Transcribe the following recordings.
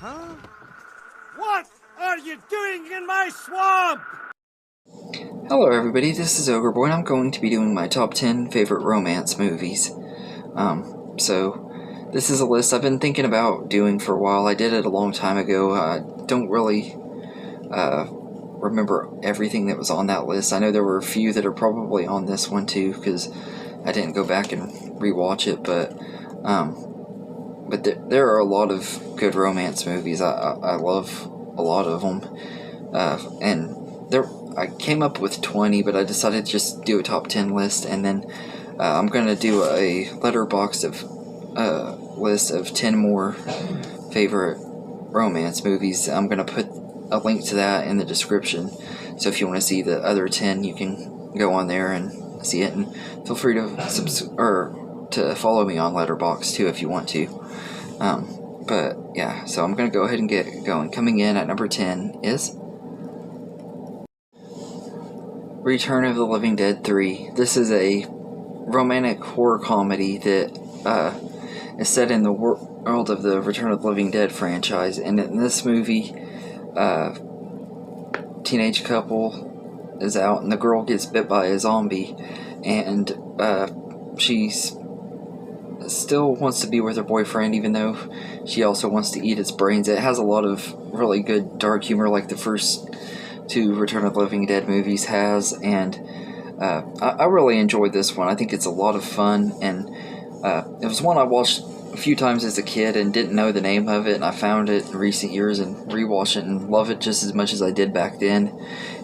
Huh? What are you doing in my swamp? Hello everybody, this is Ogre Boy, and I'm going to be doing my top 10 favorite romance movies. So this is a list I've been thinking about doing for a while. I did it a long time ago. I don't really remember everything that was on that list. I know there were a few that are probably on this one too, because I didn't go back and rewatch it, but there are a lot of good romance movies. I love a lot of them, and I came up with 20, but I decided to just do a top 10 list, and then I'm gonna do a letterbox of list of 10 more favorite romance movies. I'm gonna put a link to that in the description, so if you want to see the other 10, you can go on there and see it, and feel free to follow me on Letterboxd too if you want to. But yeah, so I'm gonna go ahead and get going. Coming in at number 10 is Return of the Living Dead 3. This is a romantic horror comedy that is set in the world of the Return of the Living Dead franchise. And in this movie, teenage couple is out and the girl gets bit by a zombie, and she still wants to be with her boyfriend even though she also wants to eat its brains. It has a lot of really good dark humor like the first two Return of the Living Dead movies has, and I really enjoyed this one. I think it's a lot of fun, and it was one I watched a few times as a kid and didn't know the name of it, and I found it in recent years and rewatched it and love it just as much as I did back then.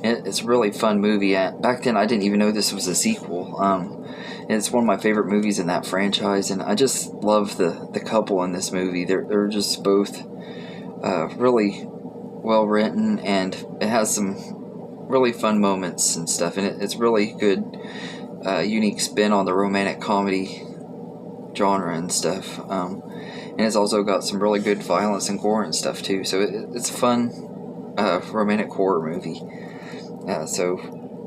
It's a really fun movie. Back then I didn't even know this was a sequel. It's one of my favorite movies in that franchise, and I just love the couple in this movie. They're just both really well written, and it has some really fun moments and stuff, and it's really good, unique spin on the romantic comedy genre and stuff, and it's also got some really good violence and gore and stuff too, so it's a fun romantic horror movie. So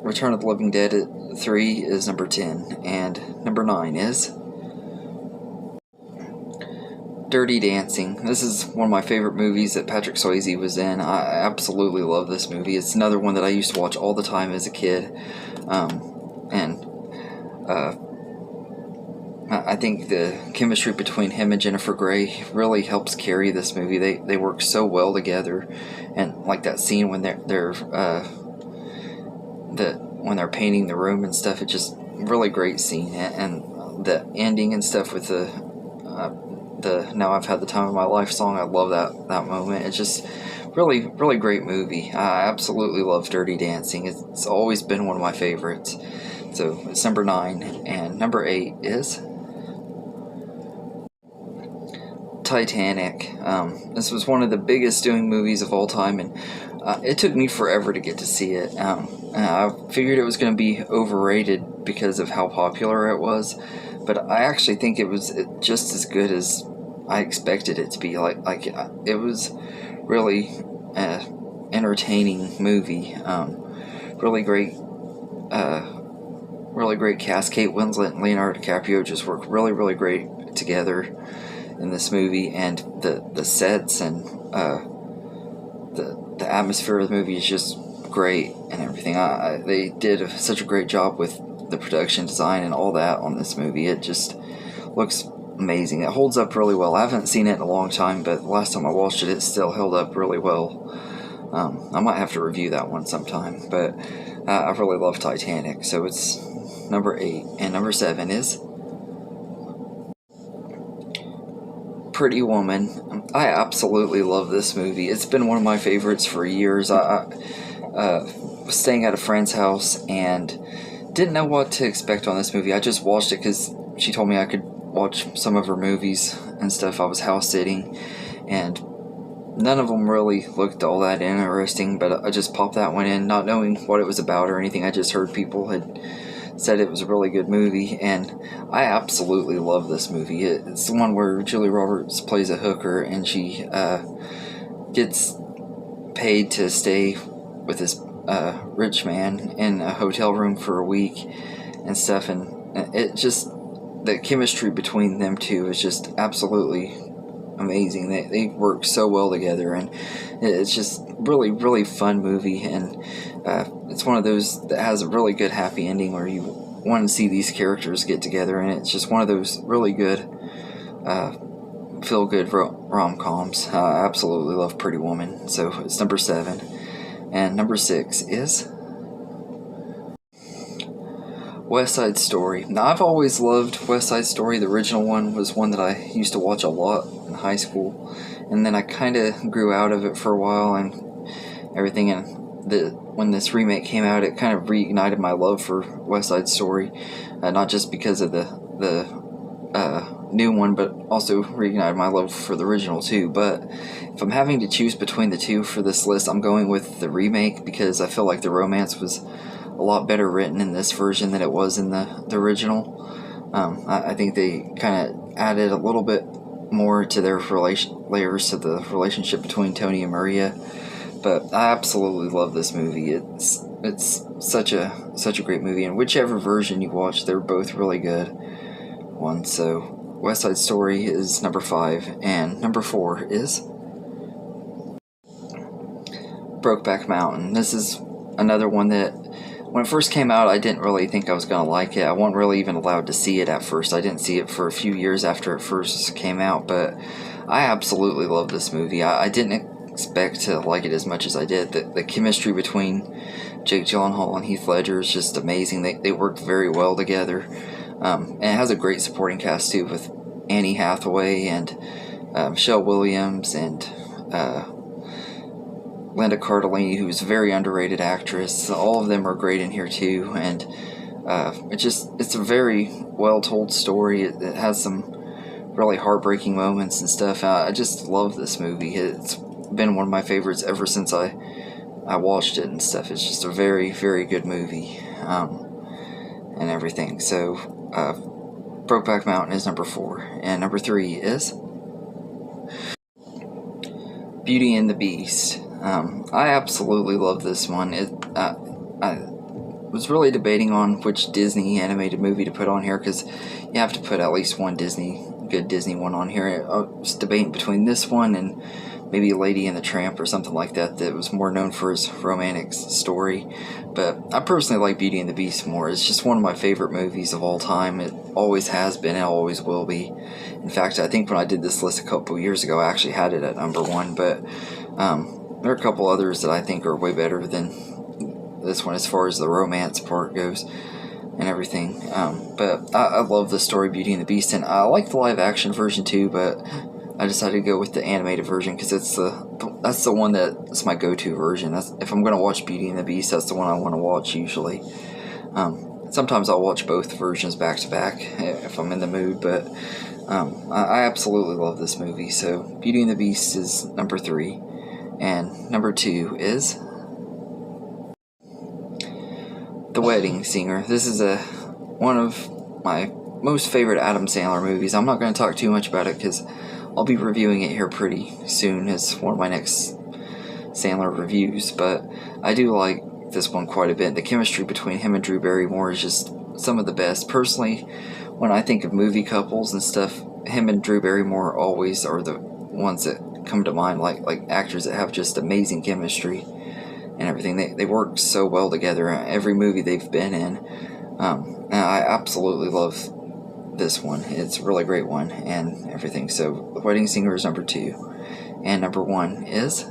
Return of the Living Dead 3 is number 10, and number 9 is Dirty Dancing. This is one of my favorite movies that Patrick Swayze was in. I absolutely love this movie. It's another one that I used to watch all the time as a kid, and I think the chemistry between him and Jennifer Grey really helps carry this movie. They work so well together, and like that scene when when they're painting the room and stuff, it's just really great scene, and the ending and stuff with the Now I've Had the Time of My Life song. I love that moment. It's just really great movie. I absolutely love Dirty Dancing. It's always been one of my favorites. So it's number 9, and number 8 is Titanic. This was one of the biggest doing movies of all time, and it took me forever to get to see it. I figured it was going to be overrated because of how popular it was, but I actually think it was just as good as I expected it to be. It was really entertaining movie. Really great cast. Kate Winslet and Leonardo DiCaprio just work really great together in this movie, and the sets and the atmosphere of the movie is just great and everything. They did such a great job with the production design and all that on this movie. It just looks amazing. It holds up really well. I haven't seen it in a long time, but the last time I watched it, it still held up really well. I might have to review that one sometime, but I really love Titanic, so it's number 8, and number 7 is Pretty Woman. I absolutely love this movie. It's been one of my favorites for years. I was staying at a friend's house and didn't know what to expect on this movie. I just watched it because she told me I could watch some of her movies and stuff. I was house sitting, and none of them really looked all that interesting, but I just popped that one in, not knowing what it was about or anything. I just heard people had said it was a really good movie, and I absolutely love this movie. It's the one where Julia Roberts plays a hooker, and she gets paid to stay with this rich man in a hotel room for a week and stuff, and it just, the chemistry between them two is just absolutely amazing. They work so well together, and it's just really, really fun movie. And it's one of those that has a really good happy ending where you want to see these characters get together, and it's just one of those really good feel-good rom-coms. I absolutely love Pretty Woman, so it's number 7. And number 6 is West Side Story. Now, I've always loved West Side Story. The original one was one that I used to watch a lot in high school, and then I kind of grew out of it for a while and everything, and when this remake came out, it kind of reignited my love for West Side Story, not just because of the new one, but also reignited my love for the original too. But if I'm having to choose between the two for this list, I'm going with the remake, because I feel like the romance was a lot better written in this version than it was in the original. I think they kind of added a little bit more to their layers to the relationship between Tony and Maria. But I absolutely love this movie. It's such a great movie, and whichever version you watch, they're both really good ones. So West Side Story is number 5, and number 4 is Brokeback Mountain. This is another one that, when it first came out, I didn't really think I was going to like it. I wasn't really even allowed to see it at first. I didn't see it for a few years after it first came out, but I absolutely love this movie. I didn't expect to like it as much as I did. The chemistry between Jake Gyllenhaal and Heath Ledger is just amazing. They work very well together. And it has a great supporting cast too, with Annie Hathaway and Michelle Williams and Linda Cardellini, who's a very underrated actress. All of them are great in here too, and it's a very well told story. It has some really heartbreaking moments and stuff. I just love this movie. It's been one of my favorites ever since I watched it and stuff. It's just a very, very good movie, and everything. So Brokeback Mountain is number 4, and number 3 is Beauty and the Beast. I absolutely love this one. I was really debating on which Disney animated movie to put on here, because you have to put at least one good Disney one on here. I was debating between this one and maybe Lady and the Tramp or something like that was more known for its romantic story. But I personally like Beauty and the Beast more. It's just one of my favorite movies of all time. It always has been and always will be. In fact, I think when I did this list a couple years ago, I actually had it at number 1, but there are a couple others that I think are way better than this one as far as the romance part goes and everything. But I love the story Beauty and the Beast, and I like the live action version too, but I decided to go with the animated version because that's the one that's my go-to version. If I'm going to watch Beauty and the Beast, that's the one I want to watch usually. Sometimes I'll watch both versions back to back if I'm in the mood, but I absolutely love this movie. So Beauty and the Beast is number 3, and number 2 is The Wedding Singer. This is one of my most favorite Adam Sandler movies. I'm not going to talk too much about it because I'll be reviewing it here pretty soon as one of my next Sandler reviews, but I do like this one quite a bit. The chemistry between him and Drew Barrymore is just some of the best. Personally, when I think of movie couples and stuff, him and Drew Barrymore always are the ones that come to mind, like actors that have just amazing chemistry and everything. They work so well together every movie they've been in. And I absolutely love this one. It's a really great one and everything. So The Wedding Singer is number 2, and number 1 is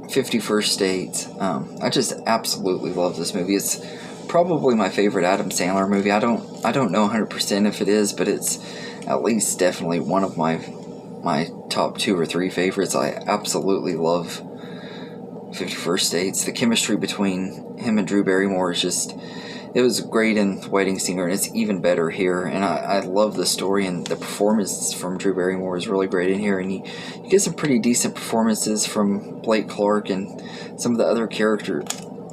51st Dates. I just absolutely love this movie. It's probably my favorite Adam Sandler movie. I don't know 100% if it is, but it's at least definitely one of my top 2 or 3 favorites. I absolutely love 51st Dates. The chemistry between him and Drew Barrymore is just, it was great in The Wedding Singer, and it's even better here. And I love the story, and the performance from Drew Barrymore is really great in here. And you get some pretty decent performances from Blake Clark and some of the other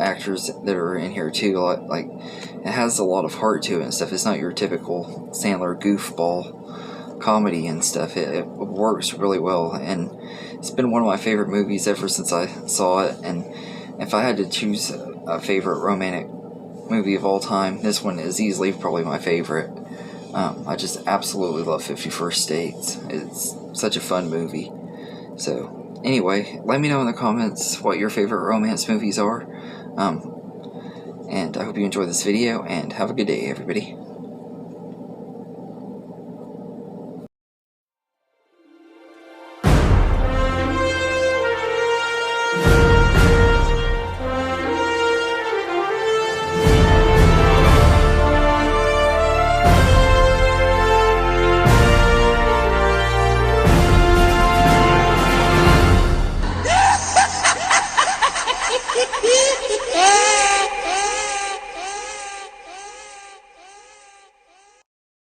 actors that are in here too. Like it has a lot of heart to it and stuff. It's not your typical Sandler goofball comedy and stuff. It works really well, and it's been one of my favorite movies ever since I saw it. And if I had to choose a favorite romantic movie of all time, this one is easily probably my favorite. I just absolutely love 50 First Dates. It's such a fun movie. So, anyway, let me know in the comments what your favorite romance movies are. And I hope you enjoy this video, and have a good day, everybody.